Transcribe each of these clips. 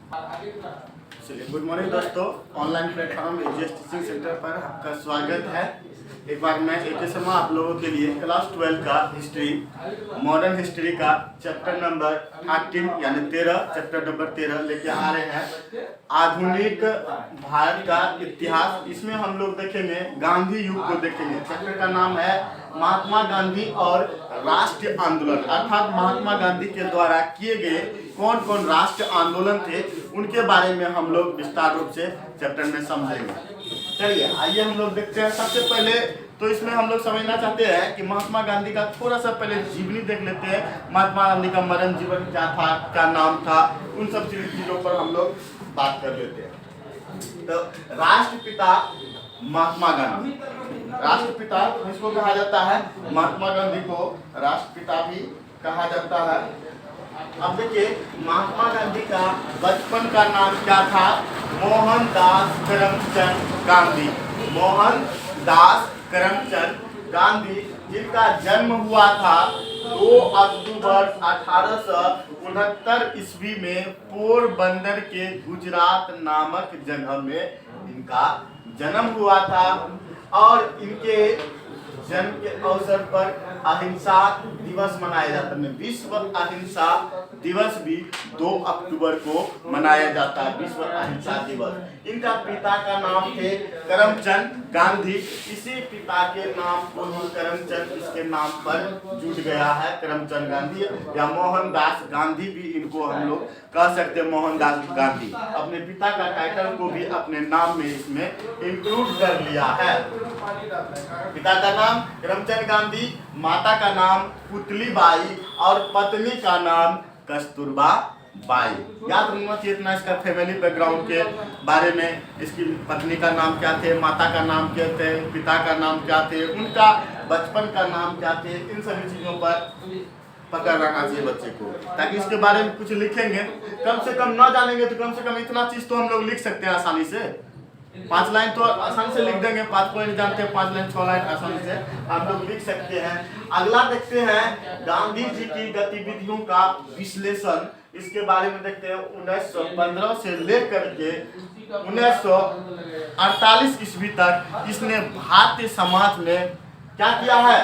चलिए, good morning दोस्तों। Online platform AGS teaching centre पर आपका स्वागत है। एक बार मैं एक शर्मा आप लोगों के लिए क्लास 12 का हिस्ट्री, मॉडर्न हिस्ट्री का चैप्टर नंबर 13 यानी 13 चैप्टर नंबर 13 लेके आ रहे हैं। आधुनिक भारत का इतिहास, इसमें हम लोग देखेंगे गांधी युग को देखेंगे। चैप्टर का नाम है महात्मा गांधी और राष्ट्रीय आंदोलन, अर्थात महात्मा गांधी के द्वारा किए गए कौन कौन राष्ट्रीय आंदोलन थे उनके बारे में हम लोग विस्तार रूप से चैप्टर में समझेंगे। चलिए आइए हम लोग देखते हैं। सबसे पहले तो इसमें हम लोग समझना चाहते हैं कि महात्मा गांधी का थोड़ा सा पहले जीवनी देख लेते हैं। महात्मा गांधी का मरण जीवन क्या था, क्या नाम था, उन सब चीजों पर हम लोग बात कर लेते हैं। तो राष्ट्रपिता महात्मा गांधी, राष्ट्रपिता इसको कहा जाता है, महात्मा गांधी को राष्ट्रपिता भी कहा जाता है। अब देखिए महात्मा गांधी का बचपन का नाम क्या था? मोहनदास करमचंद गांधी। मोहनदास करमचंद गांधी, जिनका जन्म हुआ था 2 अक्टूबर 1869 ईस्वी में पोरबंदर के गुजरात नामक जगह में इनका जन्म हुआ था। और इनके जन्म के अवसर पर अहिंसा दिवस मनाया जाता है। विश्व अहिंसा दिवस भी 2 अक्टूबर को मनाया जाता है, विश्व अहिंसा दिवस। इनका पिता का नाम थे करमचंद गांधी। इसी पिता के नाम को ही करमचंद इसके नाम पर जुड़ गया है, करमचंद गांधी या मोहनदास गांधी भी इनको हम लोग कह सकते हैं। मोहनदास गांधी अपने पिता का टाइटल को भी अपने नाम में इसमें इंक्लूड कर लिया है। पिता का नाम करमचंद गांधी, माता का नाम पुतलीबाई और पत्नी का नाम कस्तूरबा बाई। याद रखना चाहिए इतना इसका फैमिली बैकग्राउंड के बारे में। इसकी पत्नी का नाम क्या थे, माता का नाम क्या थे, पिता का नाम क्या थे, उनका बचपन का नाम क्या थे, इन सभी चीजों पर पकड़ रखना चाहिए बच्चे को, ताकि इसके बारे में कुछ लिखेंगे कम से कम ना जानेंगे तो कम से कम इतना चीज तो हम लोग लिख सकते हैं आसानी से। 5 लाइन तो आसानी से लिख देंगे, 5 पॉइंट जानते हैं, 5 लाइन 6 लाइन आसानी से हम लोग लिख सकते हैं। अगला देखते हैं गांधी जी की गतिविधियों का विश्लेषण। इसके बारे में देखते हैं। 1915 से लेकर के 1948 ईस्वी तक इसने भारतीय समाज में क्या किया है?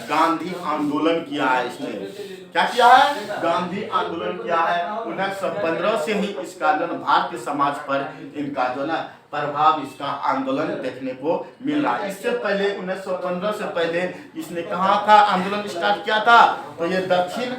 गांधी आंदोलन किया है। इसने क्या किया है? गांधी आंदोलन किया है। 1915 से ही इसका जो भारतीय समाज पर इनका जो ना प्रभाव, इसका आंदोलन देखने को मिल रहा है। इससे पहले 1915 से पहले इसने कहाँ था आंदोलन स्टार्ट किया था? तो ये दक्षिण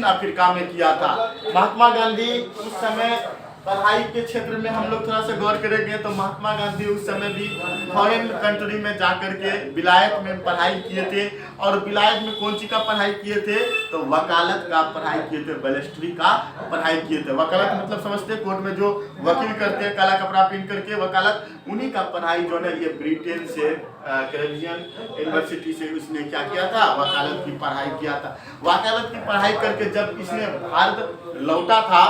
अफ्रीका में किया था। महात्मा गांधी उस समय पढ़ाई के क्षेत्र में हम लोग थोड़ा सा गौर करेंगे तो महात्मा गांधी उस समय भी फॉरेन कंट्री में जाकर के विलायत में पढ़ाई किए थे। और विलायत में कौन सी का पढ़ाई किए थे? तो वकालत का पढ़ाई किए थे, बैरिस्ट्री का पढ़ाई किए थे। वकालत मतलब समझते हैं, कोर्ट में जो वकील करते हैं काला कपड़ा पहन करके, वकालत, उन्हीं का पढ़ाई जो है ये ब्रिटेन से कैरेबियन यूनिवर्सिटी से उसने क्या किया था? वकालत की पढ़ाई किया था। वकालत की पढ़ाई करके जब इसने भारत लौटा था,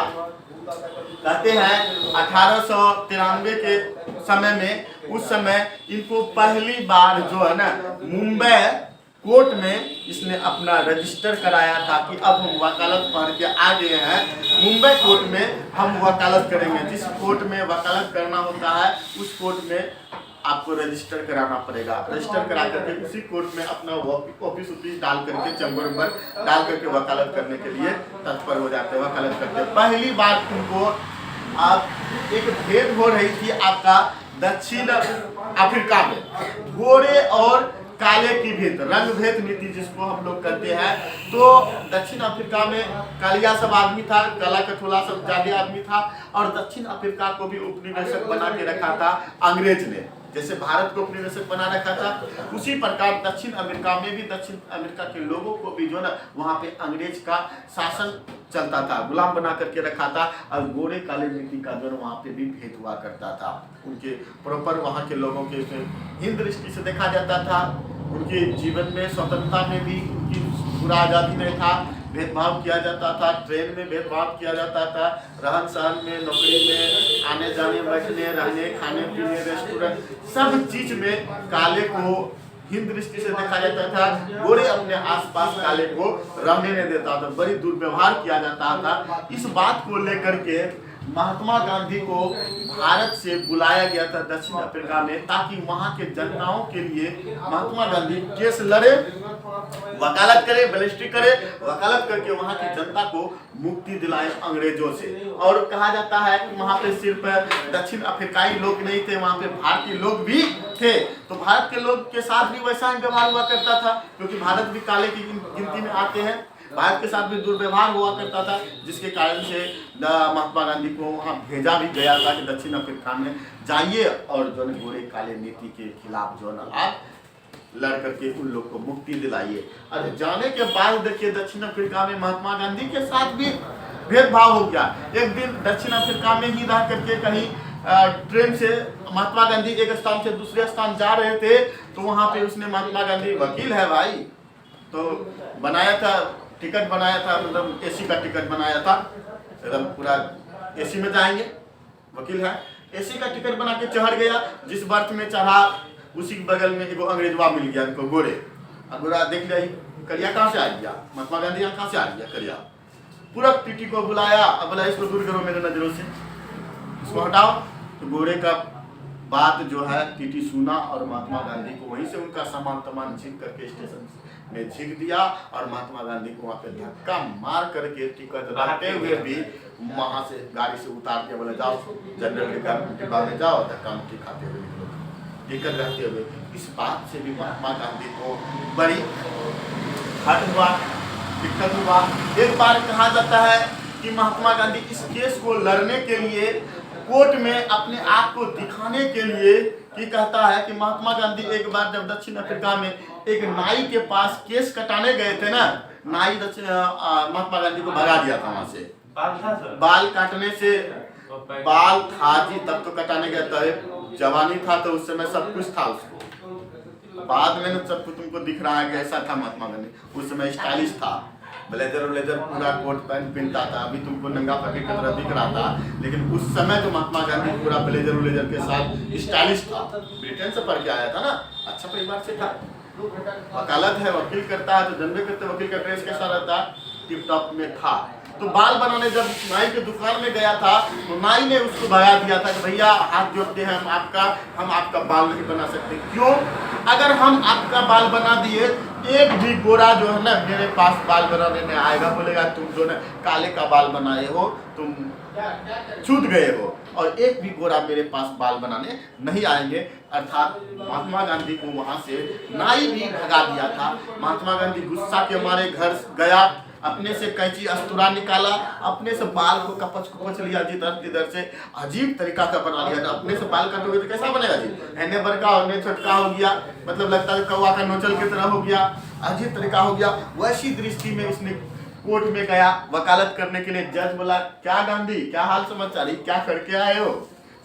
कहते हैं 1893 के समय में, उस समय इनको पहली बार जो है ना मुंबई कोर्ट में इसने अपना रजिस्टर कराया था कि अब हम वकालत पढ़ के आ गए हैं, मुंबई कोर्ट में हम वकालत करेंगे। जिस कोर्ट में वकालत करना होता है उस कोर्ट में आपको रजिस्टर कराना पड़ेगा। रजिस्टर करा करके उसी कोर्ट में अपना ऑफिस डाल करके, चैम्बर पर डाल करके वकालत करने के लिए तत्पर हो जाते हैं, वकालत करते हैं। पहली बार उनको आप एक भेंट हो रही थी आपका दक्षिण अफ्रीका में, गोरे और काले की भेंट, रंग भेद नीति जिसको हम लोग कहते हैं। तो दक्षिण अफ्रीका में कालिया सब आदमी था, काला कठोला सब ज्यादा आदमी था। और दक्षिण अफ्रीका को भी उपनिवेशक बना के रखा था अंग्रेज ने। जैसे भारत को उपनिवेशक बना रखा था, उसी प्रकार दक्षिण अमेरिका में भी दक्षिण अमेरिका के लोगों को भी जो ना वहाँ पे अंग्रेज का शासन चलता था, गुलाम बना करके रखा था। और गोरे काले नीति का जो वहाँ पे भी भेद हुआ करता था। उनके प्रॉपर वहाँ के लोगों के हिंद दृष्टि से देखा जाता था। उनके जीवन में स्वतंत्रता में भी उनकी पूरा आज़ादी नहीं था, भेदभाव किया जाता था। ट्रेन में भेदभाव किया जाता था, रहन सहन में, नौकरी में, आने जाने, बैठने, रहने, खाने पीने, रेस्टोरेंट, सब चीज में काले को हीन दृष्टि से देखा जाता था, गोरे अपने आसपास काले को रहने नहीं देता था, बड़ी दुर्व्यवहार किया जाता था। इस बात को लेकर के महात्मा गांधी को भारत से बुलाया गया था दक्षिण अफ्रीका में, ताकि वहां के जनताओं के लिए महात्मा गांधी केस लड़े, वकालत करे, बैरिस्ट्री करे, वकालत करके वहां की जनता को मुक्ति दिलाए अंग्रेजों से। और कहा जाता है कि वहां पे सिर्फ दक्षिण अफ्रीकाई लोग नहीं थे, वहां पे भारतीय लोग भी थे। तो भारत के लोग के साथ भी वैसा ही व्यवहार हुआ करता था, क्योंकि भारत भी काले की गिनती में आते हैं। भारत के साथ भी दुर्व्यवहार हुआ करता था, जिसके कारण से महात्मा गांधी को वहां भेजा भी गया था कि दक्षिण अफ्रीका में जाइए और जो गोरे काले नीति के खिलाफ जो है आप लड़ करके उन लोग को मुक्ति दिलाइए। और जाने के बाद देखिए दक्षिण अफ्रीका में महात्मा गांधी के साथ भी भेदभाव हो गया। एक दिन दक्षिण अफ्रीका में ही रह करके कहीं ट्रेन से महात्मा गांधी एक स्थान से दूसरे स्थान जा रहे थे, तो वहां पे उसने, महात्मा गांधी वकील है भाई, तो बनाया था टिकट, बनाया था मतलब एसी का टिकट बनाया था, एकदम पूरा एसी में जाएंगे, वकील है, एसी का टिकट बना के चढ़ गया। जिस बर्थ में चढ़ा उसी के बगल में एगो अंग्रेजवा मिल गया उनको, गोरे। अब गोरा देख लिया करिया कहाँ से आ गया, महात्मा गांधी यहाँ कहाँ से आ गया करिया। पूरा टीटी को बुलाया, अब बोला इसको दूर करो मेरे नजरों से, इसको हटाओ। तो गोरे का बात जो है टीटी सुना और महात्मा गांधी को वहीं से उनका सामान तमान छीन करके स्टेशन में झीक दिया और महात्मा गांधी को वहाँ पे धक्का मार करके टिकट रहते हुए भी वहां से गाड़ी से उतार के बोले जाओ जनरल डिब्बा में जाओ, धक्का मुक्की खाते हुए निकलो, टिकट रहते हुए। इस बात से भी महात्मा गांधी को बड़ी हट हुआ, दिक्कत हुआ। एक बार कहा जाता है कि महात्मा गांधी इस केस को लड़ने के लिए कोर्ट में अपने आप को दिखाने के लिए कि कहता है कि महात्मा गांधी एक बार जब दक्षिण अफ्रीका में एक नाई के पास केस कटाने गए थे ना, नाई महात्मा गांधी को भगा दिया था वहां से, बाल काटने से। बाल था जी, तब तो कटाने गया था, जवानी था तो उस समय सब कुछ था उसको, बाद में सब कुछ तुमको दिख रहा है ऐसा था महात्मा गांधी। उस समय स्टाइलिश था, ब्लेजर पूरा कोट पैंट पहनता था, अभी तुमको नंगा फकीर की तरह दिख रहा था, लेकिन उस समय तो महात्मा गांधी पूरा ब्लेजर के साथ स्टाइलिश था। ब्रिटेन से पढ़ के आया था ना, अच्छा परिवार से था, वकालत है, वकील करता है, तो जनबे करते वकील का ड्रेस कैसा रहता है, टिप टॉप में था। तो बाल बनाने जब नाई के दुकान में गया था तो नाई ने उसको भगा दिया था कि भैया हाथ जोड़ते हैं, हम आपका बाल नहीं बना सकते। क्यों? अगर हम आपका बाल बना दिए, एक भी गोरा जो है ना मेरे पास बाल बनाने में आएगा, बोलेगा तुम जो ना काले का बाल बनाए हो, तुम छूट गए हो, और एक भी गोरा मेरे पास बाल बनाने नहीं आएंगे। अर्थात महात्मा गांधी को वहां से नाई भी भगा दिया था। महात्मा गांधी गुस्सा के मारे घर गया, अपने से कैंची अस्तुरा निकाला, अपने से बाल को कपच लिया, जिधर से अजीब तरीका का बना लिया। अपने से बाल कटोगे तो कैसा बनेगा जी, एने बड़का और ने छोटका हो गया, मतलब लगता है कौवा का नोचल की तरह हो गया, अजीब तरीका हो गया। वैसी दृष्टि में इसने कोर्ट में गया वकालत करने के लिए। जज बोला क्या गांधी, क्या हाल समाचार, क्या करके आए हो,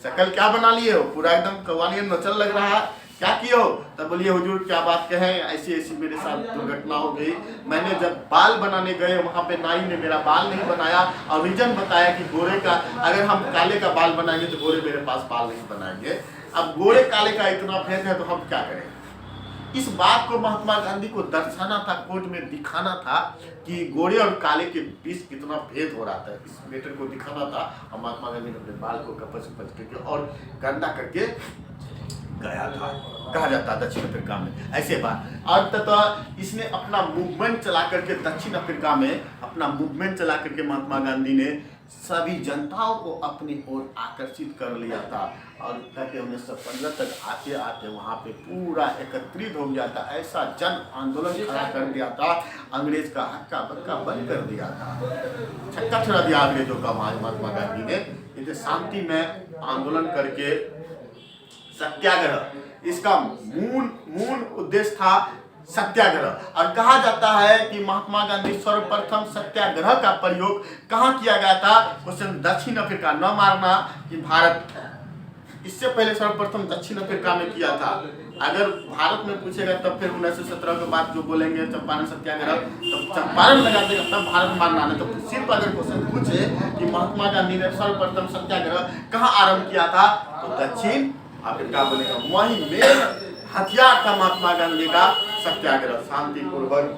शकल क्या बना लिए हो, पूरा एकदम कौवानिया नोचल लग रहा है, क्या किए हो? तब बोलिए हुजूर क्या बात कहें, ऐसी ऐसी मेरे साथ दुर्घटना हो गई। मैंने जब बाल बनाने गए वहाँ पे नाई ने मेरा बाल नहीं बनाया और रीजन बताया कि गोरे का, अगर हम काले का बाल बनाएंगे तो गोरे मेरे पास बाल नहीं बनाएंगे। अब गोरे काले का इतना भेद है तो हम क्या करें? इस बात को महात्मा गांधी को दर्शाना था, कोर्ट में दिखाना था कि गोरे और काले के बीच कितना भेद हो रहा था। इस मैटर को दिखाना था और महात्मा गांधी ने अपने बाल को कपच करके और गंदा करके गया था, कहा जाता है दक्षिण अफ्रीका में ऐसे बात। और तो इसने अपना मूवमेंट चला करके दक्षिण अफ्रीका में अपना मूवमेंट चला करके महात्मा गांधी ने सभी जनताओं को अपनी ओर आकर्षित कर लिया था। और कहते 1915 तक आते आते वहाँ पे पूरा एकत्रित हो गया था, ऐसा जन आंदोलन खड़ा कर दिया था, अंग्रेज का हक्का बक्का बंद कर दिया था, छक्का छुड़ा दिया अंग्रेजों का। महात्मा गांधी ने इसे शांति में आंदोलन करके सत्याग्रह, इसका मूल उद्देश्य था सत्याग्रह। और कहा जाता है कि महात्मा गांधी सर्वप्रथम सत्याग्रह का प्रयोग कहाँ किया गया था? क्वेश्चन दक्षिण अफ्रीका, न मारना कि भारत, इससे पहले सर्वप्रथम दक्षिण अफ्रीका में किया था। अगर भारत में पूछेगा तब फिर 1917 के बाद जो बोलेंगे चंपारण सत्याग्रह, तब चंपारण लगा देगा, तब भारत मारना नहीं। तो सिर्फ अगर क्वेश्चन पूछे कि महात्मा गांधी ने सर्वप्रथम सत्याग्रह कहाँ आरंभ किया था, तो दक्षिण अफ्रीका बोलेगा। वहीं में हथियार था महात्मा गांधी का सत्याग्रह, शांतिपूर्वक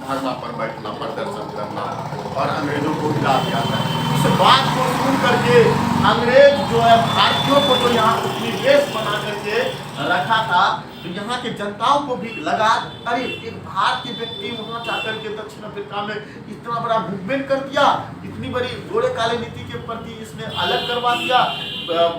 धरना पर बैठना, प्रदर्शन करना और अंग्रेजों को हिला दिया था। इस बात को सुन करके अंग्रेज जो है भारतीयों को जो यहाँ उपनिवेश बना करके रखा था, तो यहाँ के जनताओं को भी लगा अरे एक भारतीय व्यक्ति वहाँ जाकर के दक्षिण अफ्रीका में इतना बड़ा मूवमेंट कर दिया, इतनी बड़ी जोड़े काले नीति के प्रति इसने अलग करवा दिया,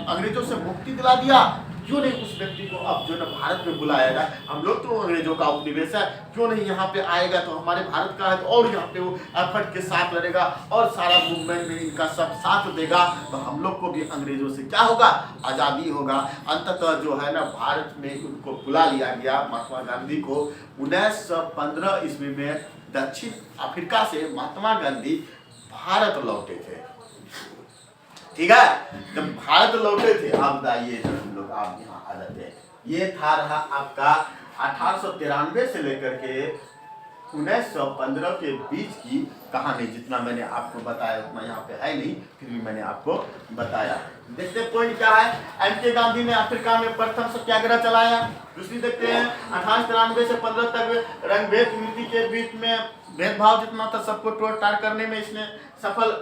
अंग्रेजों से मुक्ति दिला दिया, क्यों नहीं उस व्यक्ति को अब जो है भारत में बुलाया जाए। हम लोग तो अंग्रेजों का उपनिवेश है, क्यों नहीं यहाँ पे आएगा, तो हमारे भारत का है तो और यहाँ पे वो एफर्ट के साथ लड़ेगा और सारा मूवमेंट में इनका सब साथ देगा, तो हम लोग को भी अंग्रेजों से क्या होगा, आज़ादी होगा। अंततः जो है ना भारत में उनको बुला लिया गया महात्मा गांधी को। 1915 ईस्वी में दक्षिण अफ्रीका से महात्मा गांधी भारत लौटे थे। ठीक है, जब भारत लौटे थे, आप बताइए हम लोग आप यहाँ आ जाते हैं, ये था रहा आपका 1893 से लेकर के 1915 के बीच की कहानी। जितना मैंने आपको बताया उतना यहाँ पे है नहीं, फिर भी मैंने आपको बताया। देखते पॉइंट क्या है, एम.के. गांधी ने अफ्रीका में प्रथम सत्याग्रह चलाया। दूसरी देखते हैं 1893 से 15 तक रंगभेद नीति के बीच में भेदभाव जितना था सबको तोड़ ताड़ करने में इसने सफल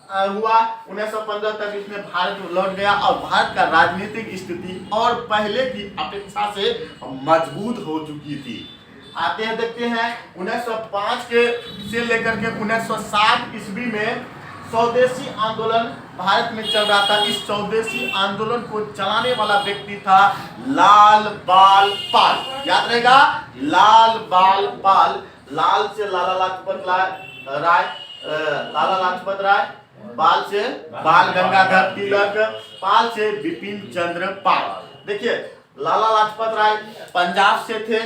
हुआ। 1915 तक इसमें भारत लौट गया और भारत का राजनीतिक स्थिति और पहले की अपेक्षा से मजबूत हो चुकी थी। आते हैं देखते हैं 1905 के से लेकर के 1960 ईस्वी में स्वदेशी आंदोलन भारत में चल रहा था। इस स्वदेशी आंदोलन को चलाने वाला व्यक्ति था लाल बाल पाल, याद रहेगा, लाल बाल पाल। लाल से लाला लाजपत राय, लाला लाजपत राय, बाल से बाल गंगाधर तिलक, पाल से बिपिन चंद्र पाल। देखिए लाला लाजपत राय पंजाब से थे,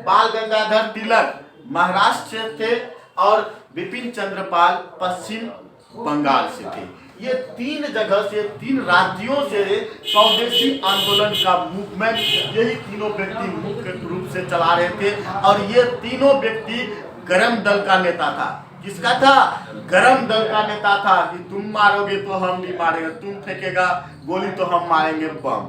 बाल गंगाधर तिलक महाराष्ट्र से थे और बिपिन चंद्र पाल पश्चिम बंगाल से थे। ये तीन जगह से, तीन राज्यों से स्वदेशी आंदोलन का मूवमेंट यही तीनों व्यक्ति मुख्य रूप से चला रहे थे। और ये तीनों व्यक्ति गरम दल का नेता था। किसका था? गरम दल का नेता था कि तुम मारोगे तो हम भी मारेंगे, तुम फेंकेगा गोली तो हम मारेंगे बम,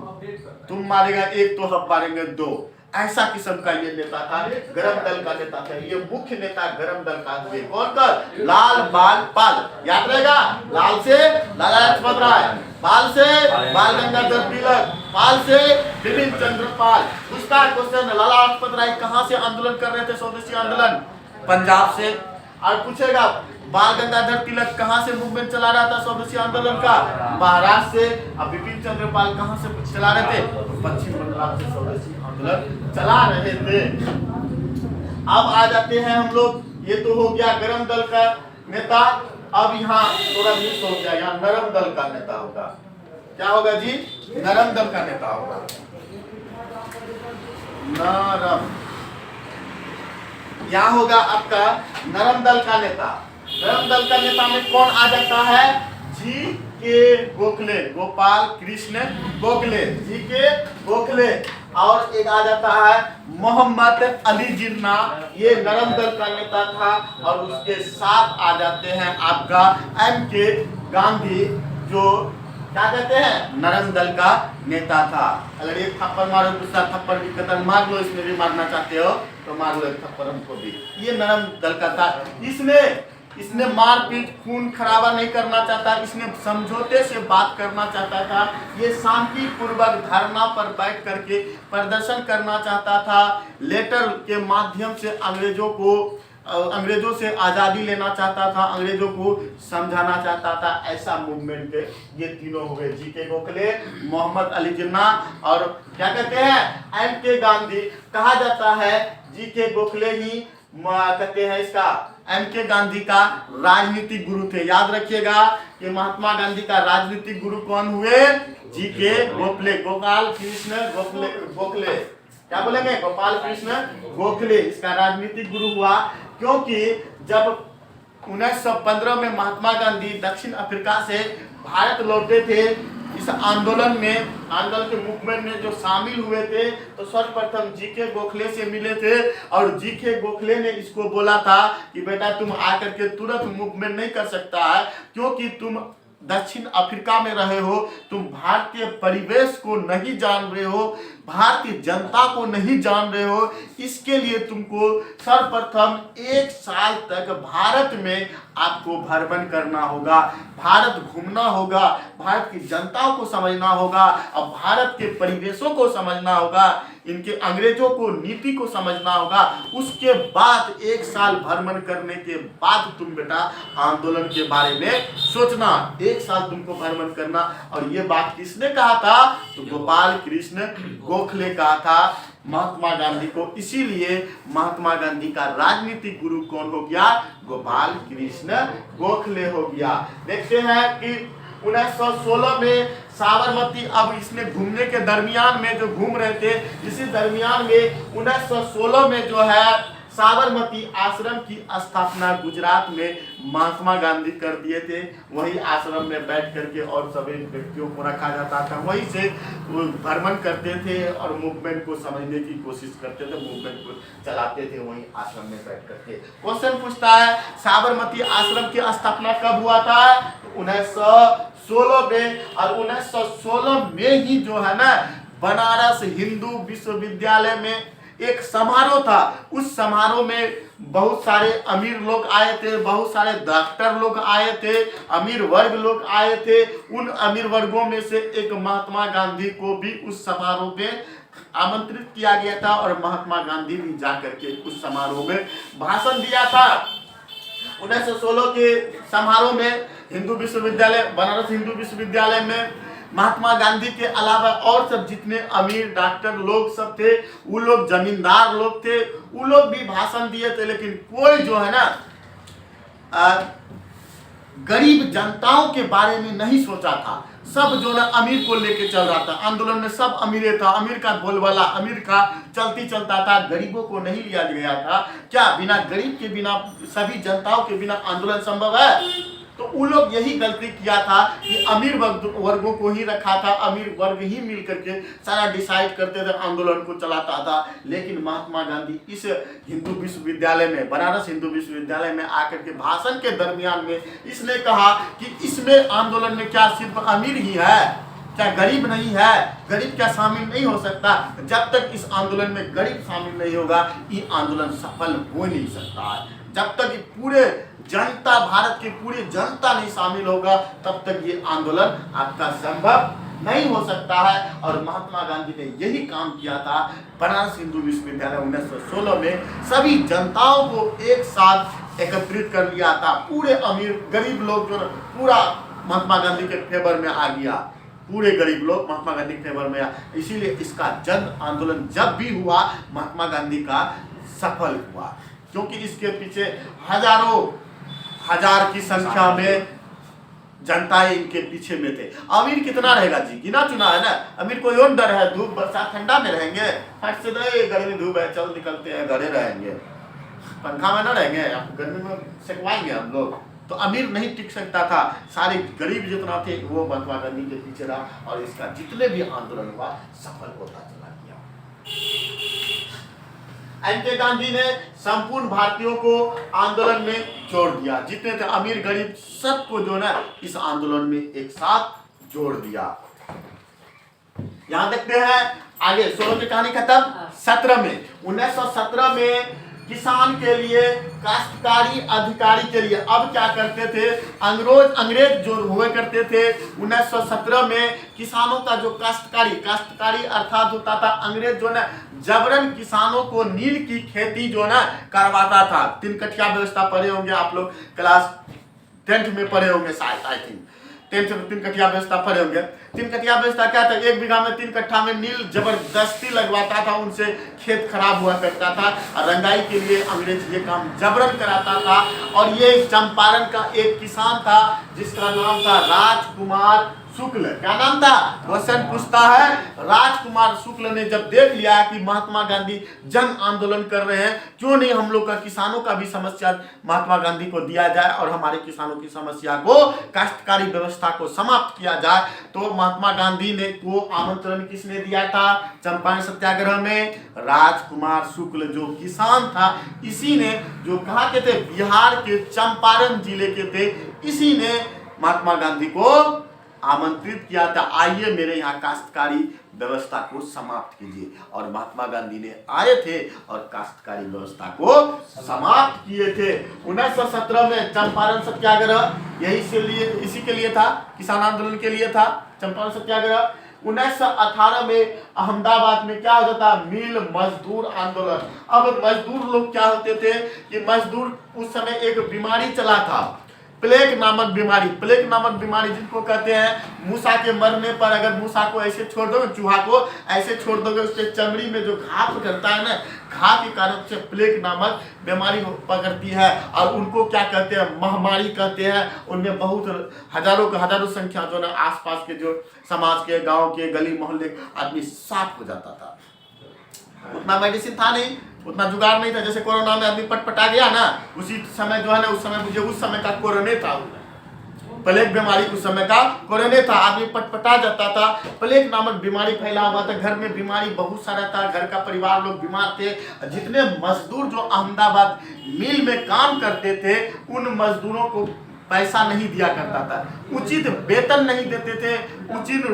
तुम मारेगा एक तो हम मारेंगे दो। ऐसा किस्म का ये नेता था, गरम दल का नेता था। ये मुख्य नेता गरम दल का हुए कौन कर? लाल बाल पाल, याद रहेगा, लाल से लाला लाजपत राय, बाल से बाल गंगाधर तिलक, पाल से बिपिन चंद्र पाल। उसका क्वेश्चन, लाला लाजपत राय कहाँ से आंदोलन कर रहे थे? स्वदेशी आंदोलन पंजाब से। और पूछेगा बाल गंगाधर तिलक कहाँ से मूवमेंट चला रहा था स्वदेशी आंदोलन का? महाराष्ट्र से। अब बिपिन चंद्र पाल कहाँ से चला रहे थे? तो पश्चिम बंगाल से स्वदेशी आंदोलन चला रहे थे। अब आ जाते हैं हम लोग, ये तो हो गया गरम दल का नेता। अब यहाँ थोड़ा मिस हो गया, यहाँ नरम दल का नेता होगा। क्या होगा जी? नरम दल का नेता होगा, नरम। यहाँ होगा आपका नरम दल का नेता। नरम दल का नेता में कौन आ जाता है? जी.के. गोखले, गोपाल कृष्ण गोखले, जी.के. गोखले। और एक आ जाता है मोहम्मद अली जिन्ना, ये नरम दल का नेता था। और उसके साथ आ जाते हैं आपका एम.के. गांधी, जो क्या कहते हैं? नरम दल का नेता था। अगर एक थप्पड़ मारो, दूसरा थप्पड़ भी कतल मार लो, इसमें भी मारना चाहते हो तो मार लो एक थप्पड़ हमको भी। ये नरम दल का था। इसने मारपीट खून खराबा नहीं करना चाहता, इसने समझौते से बात करना चाहता था। ये शांतिपूर्वक धरना पर बैठ करके प्रदर्शन करना चाहता था। लेटर के माध्यम से अंग्रेजों से आज़ादी लेना चाहता था, अंग्रेजों को समझाना चाहता था। ऐसा मूवमेंट ये तीनों हुए, जी.के. गोखले, मोहम्मद अली जिन्ना और क्या कहते हैं? एम.के. गांधी। कहा जाता है जी.के. गोखले ही कहते हैं इसका एम.के. गांधी का राजनीतिक गुरु थे। याद रखिएगा कि महात्मा गांधी का राजनीतिक गुरु कौन हुए? जी.के. गोखले, गोपाल कृष्ण गोखले। क्या बोलेंगे? गोपाल कृष्ण गोखले इसका राजनीतिक गुरु हुआ। क्योंकि जब 1915 में महात्मा गांधी दक्षिण अफ्रीका से भारत लौटे थे, इस आंदोलन के मूवमेंट में जो शामिल हुए थे, तो सर्वप्रथम जी.के. गोखले से मिले थे। और जी.के. गोखले ने इसको बोला था कि बेटा तुम आकर के तुरंत मूवमेंट नहीं कर सकता है, क्योंकि तुम दक्षिण अफ्रीका में रहे हो, तुम भारतीय परिवेश को नहीं जान रहे हो, भारतीय जनता को नहीं जान रहे हो, इसके लिए तुमको सर्वप्रथम 1 साल तक भारत में आपको भ्रमण करना होगा, भारत घूमना होगा, भारत की जनता को समझना होगा और भारत के परिवेशों को समझना होगा, इनके अंग्रेजों को नीति को समझना होगा। उसके बाद 1 साल भ्रमण करने के बाद तुम बेटा आंदोलन के बारे में सोचना। 1 साल तुमको भ्रमण करना। और ये बात किसने कहा था? तो गोपाल कृष्ण गोखले कहा था महात्मा गांधी को। इसीलिए महात्मा गांधी का राजनीतिक गुरु कौन हो गया? गोपाल कृष्ण गोखले हो गया। देखते हैं कि 1916 में साबरमती, अब इसने घूमने के दरमियान में जो घूम रहे थे, इसी दरमियान में 1916 में जो है साबरमती आश्रम की स्थापना गुजरात में महात्मा गांधी कर दिए थे। वही आश्रम में बैठ करके और सभी व्यक्तियों को रखा जाता था, वहीं से वो भ्रमण करते थे और मूवमेंट को समझने की कोशिश करते थे, मूवमेंट को चलाते थे वहीं आश्रम में बैठ करके। क्वेश्चन पूछता है साबरमती आश्रम की स्थापना कब हुआ था? 1916 में। और 1916 में ही जो है ना बनारस हिंदू विश्वविद्यालय में एक समारोह था। उस समारोह में बहुत सारे अमीर लोग आए थे, बहुत सारे डॉक्टर लोग आए थे, अमीर वर्ग लोग आए थे। उन अमीर वर्गों में से एक महात्मा गांधी को भी उस समारोह में आमंत्रित किया गया था और महात्मा गांधी भी जाकर के उस समारोह में भाषण दिया था। 1916 के समारोह में हिंदू विश्वविद्यालय, बनारस हिंदू विश्वविद्यालय में महात्मा गांधी के अलावा और सब जितने अमीर डॉक्टर लोग सब थे, वो लोग जमींदार लोग थे, वो लोग भी भाषण दिए थे। लेकिन कोई जो है ना गरीब जनताओं के बारे में नहीं सोचा था। सब जो ना अमीर को लेके चल रहा था। आंदोलन में सब अमीर था, अमीर का बोलबाला, अमीर का चलती चलता था, गरीबों को नहीं लिया गया था। क्या बिना गरीब के, बिना सभी जनताओं के बिना आंदोलन संभव है? तो वो लोग यही गलती किया था कि अमीर वर्गों को ही रखा था, अमीर वर्ग ही मिल करके सारा डिसाइड करते थे, आंदोलन को चलाता था। लेकिन महात्मा गांधी इस हिंदू विश्वविद्यालय में, बनारस हिंदू विश्वविद्यालय में आकर के भाषण के दरमियान में इसने कहा कि इसमें आंदोलन में क्या सिर्फ अमीर ही है, क्या गरीब नहीं है? गरीब क्या शामिल नहीं हो सकता? जब तक इस आंदोलन में गरीब शामिल नहीं होगा ये आंदोलन सफल हो नहीं सकता है। जब तक पूरे जनता, भारत की पूरी जनता नहीं शामिल होगा तब तक ये आंदोलन आपका संभव नहीं हो सकता है। और महात्मा गांधी ने यही काम किया था। बनारस हिंदू विश्वविद्यालय 1916 में सभी जनताओं को एक साथ एकत्रित कर लिया था। पूरे अमीर गरीब लोग जो पूरा महात्मा गांधी के फेवर में आ गया, पूरे गरीब लोग महात्मा गांधी के फेवर में। इसीलिए इसका जन आंदोलन जब भी हुआ महात्मा गांधी का सफल हुआ, क्योंकि इसके पीछे हजारों हजार की संख्या में जनता इनके पीछे में थे। अमीर कितना रहेगा जी, गिना चुना है ना। अमीर को योन डर है, धूप बरसात ठंडा में रहेंगे, फट से नहीं, गर्मी धूप है चल निकलते हैं, घरे रहेंगे, पंखा में ना रहेंगे, आपको गर्मी में सेकवाएंगे हम लोग। तो अमीर नहीं टिक सकता था, सारे गरीब जितना थे वो महात्मा गांधी के पीछे रहा और इसका जितने भी आंदोलन हुआ सफल होता चला गया। एन.के. गांधी ने संपूर्ण भारतीयों को आंदोलन में जोड़ दिया, जितने थे अमीर गरीब सबको जो ना इस आंदोलन में एक साथ जोड़ दिया। यहां देखते हैं आगे 16 की कहानी खत्म। 17 में 1917 में किसान के लिए, काश्तकारी अधिकारी के लिए अब क्या करते थे, अंग्रेज जो हुए करते थे 1917 में किसानों का जो काश्तकारी अर्थात होता था अंग्रेज जो ना जबरन किसानों को नील की खेती जो ना करवाता था। 3 कठिया व्यवस्था पढ़े होंगे आप लोग, क्लास 10th में पढ़े होंगे शायद, आई थिंक 10th में 3 कठिया व्यवस्था पढ़े होंगे। 3 कठिया व्यवस्था क्या था? 1 बीघा में 3 कट्ठा में नील जबरदस्ती लगवाता था, उनसे खेत खराब हुआ करता था और रंगाई के लिए अंग्रेज ये काम जबरन कराता था। और ये चंपारण का एक किसान था जिसका नाम था राजकुमार शुक्ल। क्या नाम था? क्वेश्चन पूछता है। राजकुमार शुक्ल ने जब देख लिया कि महात्मा गांधी जन आंदोलन कर रहे हैं, क्यों नहीं हम लोग का किसानों का भी समस्या महात्मा गांधी को दिया जाए और हमारे किसानों की समस्या को, काश्तकारी व्यवस्था को समाप्त किया जाए। तो महात्मा गांधी ने को आमंत्रण किसने दिया था चंपारण सत्याग्रह में? राजकुमार शुक्ल जो किसान था, इसी ने, जो कहा के थे बिहार के चंपारण जिले के थे, इसी ने महात्मा गांधी को आमंत्रित किया था, आइए मेरे यहाँ काश्तकारी व्यवस्था को समाप्त कीजिए। और महात्मा गांधी ने आए थे और काश्तकारी व्यवस्था को समाप्त किए थे। 1917 में चंपारण सत्याग्रह इसी के लिए था, किसान आंदोलन के लिए था चंपारण सत्याग्रह। 1918 में अहमदाबाद में क्या होता था, मिल मजदूर आंदोलन। अब मजदूर लोग क्या होते थे कि मजदूर उस समय एक बीमारी चला था, प्लेग नामक बीमारी। प्लेग नामक बीमारी जिनको कहते हैं, मूसा के मरने पर अगर मूसा को ऐसे छोड़ दोगे, चूहा को ऐसे छोड़ दोगे, उसके चमड़ी में जो घाव करता है ना, घाव के कारण से प्लेग नामक बीमारी पकड़ती है। और उनको क्या कहते हैं, महामारी कहते हैं। उनमें बहुत हजारों संख्या जो ना आसपास के जो समाज के, गांव के, गली मोहल्ले आदमी साफ हो जाता था। उतना मेडिसिन था नहीं, उतना जुगाड़ नहीं था। जैसे कोरोना में आदमी पटपटा गया ना, उसी समय जो है ना, उस समय मुझे उस समय का कोरोना था, प्लेग बीमारी उस समय का कोरोना था, आदमी पटपटा जाता था। प्लेग नामक बीमारी फैला हुआ था, घर में बीमारी बहुत सारा था, घर का परिवार लोग बीमार थे। जितने मजदूर जो अहमदाबाद मिल में काम करते थे, उन मजदूरों को पैसा नहीं दिया करता था, उचित वेतन नहीं देते थे, उचित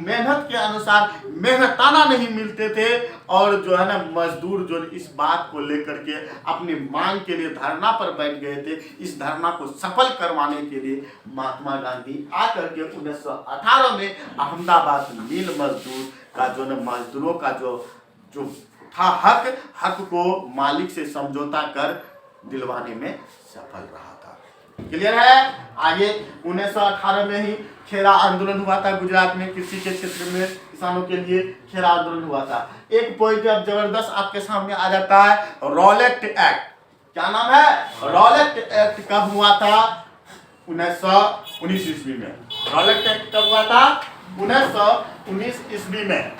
मेहनत के अनुसार मेहनताना नहीं मिलते थे। और जो है ना, मजदूर जो इस बात को लेकर के अपनी मांग के लिए धरना पर बैठ गए थे। इस धरना को सफल करवाने के लिए महात्मा गांधी आकर के 1918 में अहमदाबाद मिल मजदूर का जो ना, मजदूरों का जो था हक को मालिक से समझौता कर दिलवाने में सफल रहा था। क्लियर है। आगे 1918 में ही खेरा आंदोलन हुआ था गुजरात में, कृषि के क्षेत्र में किसानों के लिए खेरा आंदोलन हुआ था। एक पॉइंट अब जबरदस्त आपके सामने आ जाता है, रॉलेट एक्ट। क्या नाम है, रॉलेट एक्ट कब हुआ था, 1919 ईस्वी में। रॉलेट एक्ट कब हुआ था, 1919 ईस्वी में।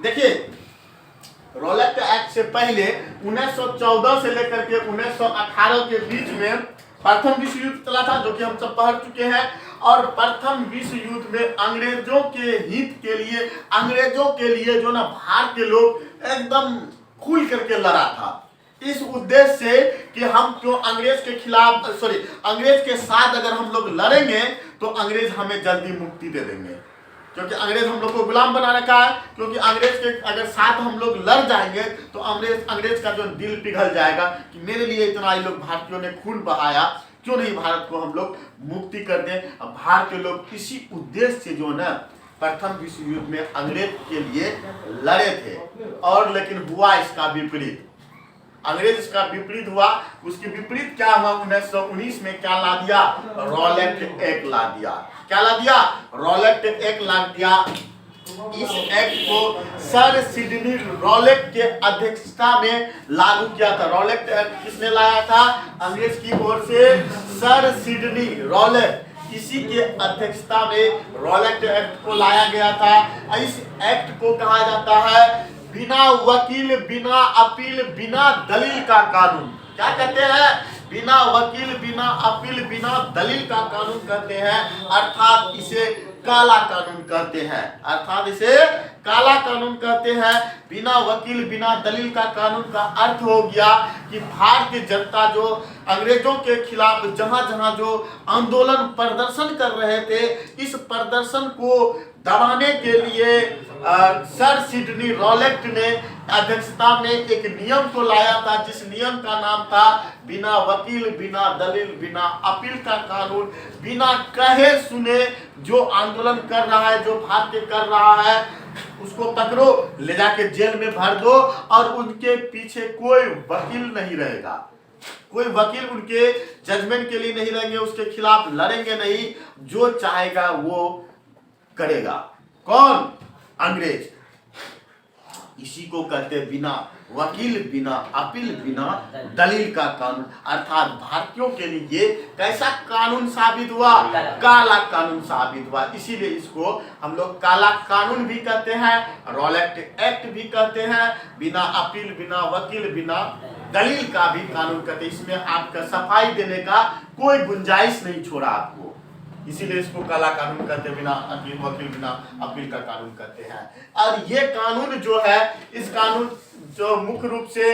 देखिए, रॉलेट एक्ट से पहले 1914 से लेकर के 1918 के बीच में प्रथम विश्व युद्ध चला था, जो कि हम सब पढ़ चुके हैं। और प्रथम विश्व युद्ध में अंग्रेजों के हित के लिए, अंग्रेजों के लिए जो ना भारतीय लोग एकदम खुल करके लड़ा था, इस उद्देश्य से कि हम क्यों अंग्रेज के खिलाफ, अंग्रेज के साथ अगर हम लोग लड़ेंगे तो अंग्रेज हमें जल्दी मुक्ति दे देंगे, क्योंकि अंग्रेज हम लोग को गुलाम बना रखा है। क्योंकि अंग्रेज के अगर साथ हम लोग लड़ जाएंगे तो अंग्रेज का जो दिल पिघल जाएगा कि मेरे लिए इतना लोग भारतीयों ने खून बहाया, क्यों नहीं भारत को हम लोग मुक्ति कर दें। अब भारतीय लोग इसी उद्देश्य से जो ना प्रथम विश्व युद्ध में अंग्रेज के लिए लड़े थे। और लेकिन हुआ इसका विपरीत, अंग्रेज इसका विपरीत हुआ। उसके विपरीत क्या हुआ, 1919 में क्या ला दिया, रॉलेट एक्ट ला दिया। क्या ला दिया, रॉलेट एक्ट ला दिया। इस एक्ट को सर सिडनी रॉलेट के अध्यक्षता में लागू किया था। रॉलेट एक्ट किसने लाया था, अंग्रेज की ओर से सर सिडनी रॉलेट, इसी के अध्यक्षता में रॉलेट एक्ट को लाया गया था। इस एक्ट को कहा जाता है बिना वकील, बिना अपील, बिना दलील का कानून। क्या कहते हैं, बिना वकील, बिना अपील, बिना दलील का कानून कहते हैं। अर्थात इसे काला कानून कहते हैं, अर्थात इसे काला कानून कहते हैं। बिना वकील, बिना दलील का कानून का अर्थ हो गया कि भारतीय जनता जो अंग्रेजों के खिलाफ जहां जहां जो आंदोलन प्रदर्शन कर रहे थे, इस प्रदर्शन को दबाने के लिए सर सिडनी रॉलेट ने अध्यक्षता में एक नियम को लाया था, जिस नियम का नाम था बिना वकील, बिना दलील, बिना अपील का कानून। बिना कहे सुने जो आंदोलन कर रहा है, जो भारतीय कर रहा है, उसको पकड़ो, ले जाके जेल में भर दो, और उनके पीछे कोई वकील नहीं रहेगा, कोई वकील उनके जजमेंट के लिए नहीं रहेंगे, उसके खिलाफ लड़ेंगे नहीं, जो चाहेगा वो करेगा। कौन, अंग्रेज। इसी को कहते हैं बिना वकील, बिना अपील, बिना दलील का कानून। अर्थात भारतीयों के लिए कैसा कानून साबित हुआ, काला कानून साबित हुआ। इसीलिए इसको हम लोग काला कानून भी कहते हैं, रॉलेट एक्ट भी कहते हैं। बिना अपील, बिना वकील, बिना दलील का भी कानून कहते हैं। इसमें आपका सफाई देने का कोई गुंजाइश नहीं छोड़ा आपको। इसीलिए इसको काला कानून कहते हैं, बिना वकील बिना अपील का कानून कहते हैं। और ये कानून जो है, इस कानून जो मुख्य रूप से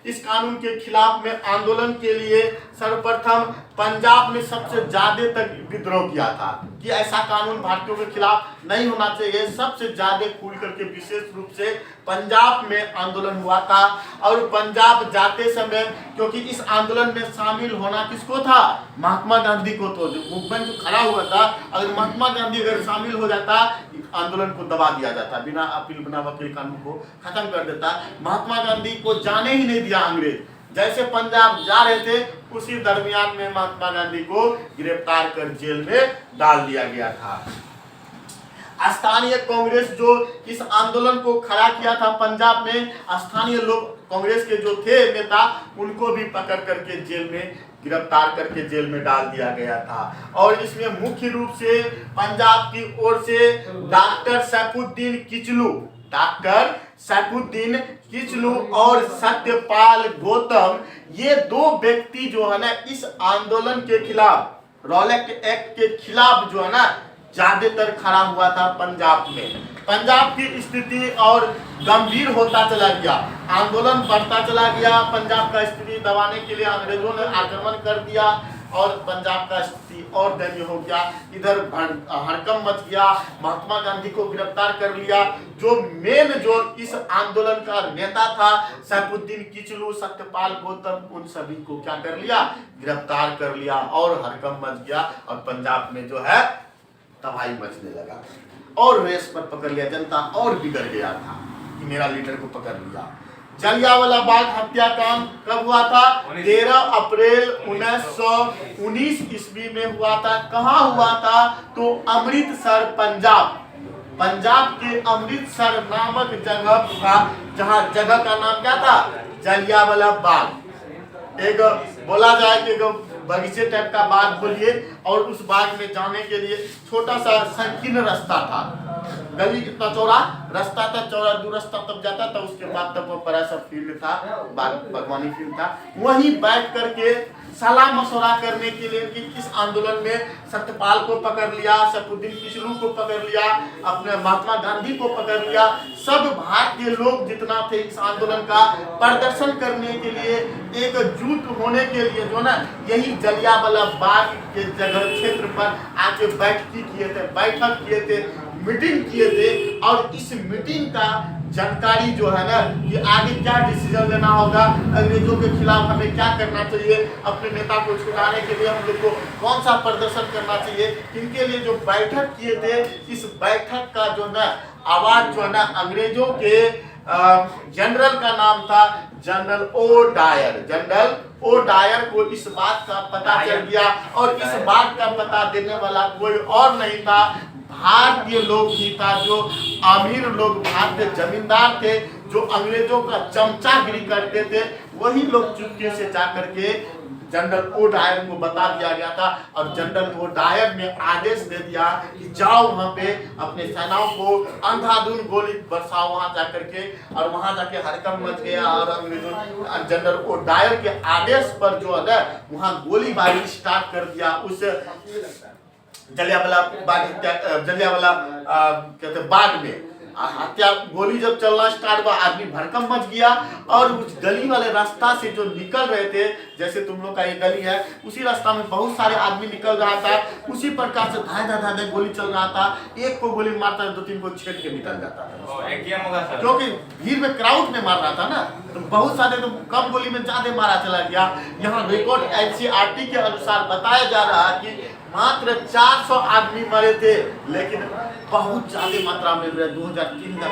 इस कानून के खिलाफ में आंदोलन के लिए सर्वप्रथम पंजाब में सबसे ज्यादा तक विद्रोह किया था कि ऐसा कानून भारतीयों के खिलाफ नहीं होना चाहिए। सबसे ज्यादा खुल करके विशेष रूप से पंजाब में आंदोलन हुआ था। और पंजाब जाते समय, क्योंकि इस आंदोलन में शामिल होना किसको था, महात्मा गांधी को, तो जो मूवमेंट जो खड़ा हुआ था, अगर महात्मा गांधी अगर शामिल हो जाता, आंदोलन को दबा दिया जाता, बिना अपील बिना वकील कानून को खत्म कर देता। महात्मा गांधी को जाने ही नहीं दिया अंग्रेज। जैसे पंजाब जा रहे थे, उसी दरमियान में महात्मा गांधी को गिरफ्तार कर जेल में डाल दिया गया था। स्थानीय कांग्रेस जो इस आंदोलन को खड़ा किया था पंजाब में, स्थानीय लोग कांग्रेस के जो थे नेता, उनको भी पकड़ करके जेल में गिरफ्तार करके जेल में डाल दिया गया था। और इसमें मुख्य रूप से पंजाब की ओर से डॉक्टर सैफुद्दीन किचलू और सत्यपाल गौतम, ये दो व्यक्ति जो है ना, इस आंदोलन के खिलाफ, रॉलेट एक्ट के खिलाफ जो है ना, ज्यादातर खड़ा हुआ था पंजाब में। पंजाब की स्थिति और गंभीर होता चला गया, आंदोलन बढ़ता चला गया। पंजाब का स्थिति दबाने के लिए अंग्रेजों ने आक्रमण कर दिया और पंजाब का स्थिति और दयनीय हो गया। इधर हड़कंप मच गया, महात्मा गांधी को गिरफ्तार कर लिया। जो मेन जो इस आंदोलन का नेता था सैफुद्दीन किचलू, सत्यपाल गौतम, उन सभी को क्या कर लिया, गिरफ्तार कर लिया और हड़कंप मच गया और पंजाब में जो है तबाही मचने लगा और रेस पर पकड़ लिया। जनता और बिगड़ गया था कि मेरा लीडर को पकड़ लिया। जलियांवाला बाग हत्याकांड कब हुआ था? 13 अप्रैल 1919 ईस्वी में हुआ था। कहाँ हुआ था? तो अमृतसर, पंजाब के अमृतसर नामक जगह था, जहाँ जगह का नाम क्या था? जलियांवाला बाग। एक बोला जाए कि बगीचे टाइप का बाग बोलिए, और उस बाग में जाने के लिए छोटा सा संकीर्ण रास्ता था, गली कितना चौड़ा रास्ता था, चौड़ा दूर रास्ता तब जाता था, उसके बाद तब वो बड़ा सा फील्ड था, बागवानी फील्ड था। वहीं बैठ करके सलाह मशवरा करने के लिए कि इस आंदोलन में सत्यपाल को पकड़ लिया, सैफुद्दीन किचलू को पकड़ लिया, अपने महात्मा गांधी को पकड़ लिया, सब भारतीय लोग जितना थे इस आंदोलन का प्रदर्शन करने के लिए, एकजुट होने के लिए जो ना, यही जलियांवाला बाग के जगह क्षेत्र पर आके बैठक किए थे, मीटिंग किए थे। और इस मीटिंग का जानकारी जो है ना, कि आगे क्या डिसीजन लेना होगा, अंग्रेजों के खिलाफ हमें क्या करना चाहिए, अपने नेता को छुड़ाने के लिए हम लोग को कौन सा प्रदर्शन करना चाहिए, इनके लिए जो बैठक किए थे, इस बैठक का जो ना आवाज जो है ना, अंग्रेजों के जनरल का नाम था जनरल ओ डायर को इस बात का पता चल गया। और इस बात का पता देने वाला कोई और नहीं था, भारतीय लोग ही था, जो अमीर लोग, भारतीय जमींदार थे, जो अंग्रेजों का चमचागिरी करते थे, वही लोग चुपके से जाकर के जनरल ओ डायर को बता दिया गया था। और जनरल ओ डायर ने आदेश दे दिया कि जाओ वहां पे अपने सेनाओं को अंधाधुंध गोली बरसाओ वहां जाकर के, और वहां जाके हड़कंप मच गया। और अंग्रेजों जनरल ओ डायर के आदेश पर जो है वहां गोलीबारी स्टार्ट कर दिया। उस जलियांवाला बाग में हत्या गोली जब चलना स्टार्ट हुआ, आदमी भड़कम मच गया। और उस गली वाले रास्ता से जो निकल रहे थे, जैसे तुम लोग का ये गली है, उसी रास्ता में बहुत सारे आदमी निकल रहा था, उसी प्रकार से धाए गोली चल रहा था। एक को गोली मारता है, 2-3 को छेड़ के निकल जाता था, क्योंकि भीड़ में क्राउड में मार रहा था ना, तो बहुत सारे तो कम गोली में ज्यादा मारा चला गया। यहाँ रिकॉर्ड NCERT के अनुसार बताया जा रहा है कि मात्र 400 आदमी मरे थे, लेकिन बहुत ज्यादा मात्रा में 2003 तक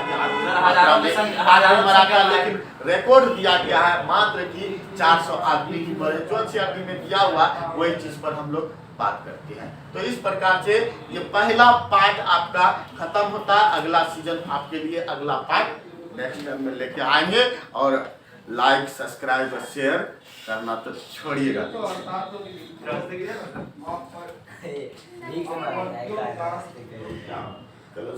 आदमी मरा था, लेकिन रिकॉर्ड दिया गया है मात्र कि 400 आदमी ही मरे। जो NCERT में दिया हुआ वही चीज पर हम लोग बात करते हैं। तो इस प्रकार से ये पहला पार्ट आपका खत्म होता है। अगला सीजन आपके लिए अगला पार्ट नेक्स्ट टाइम में लेके आएंगे। और लाइक, सब्सक्राइब और शेयर करना तो छोड़िएगा। चलो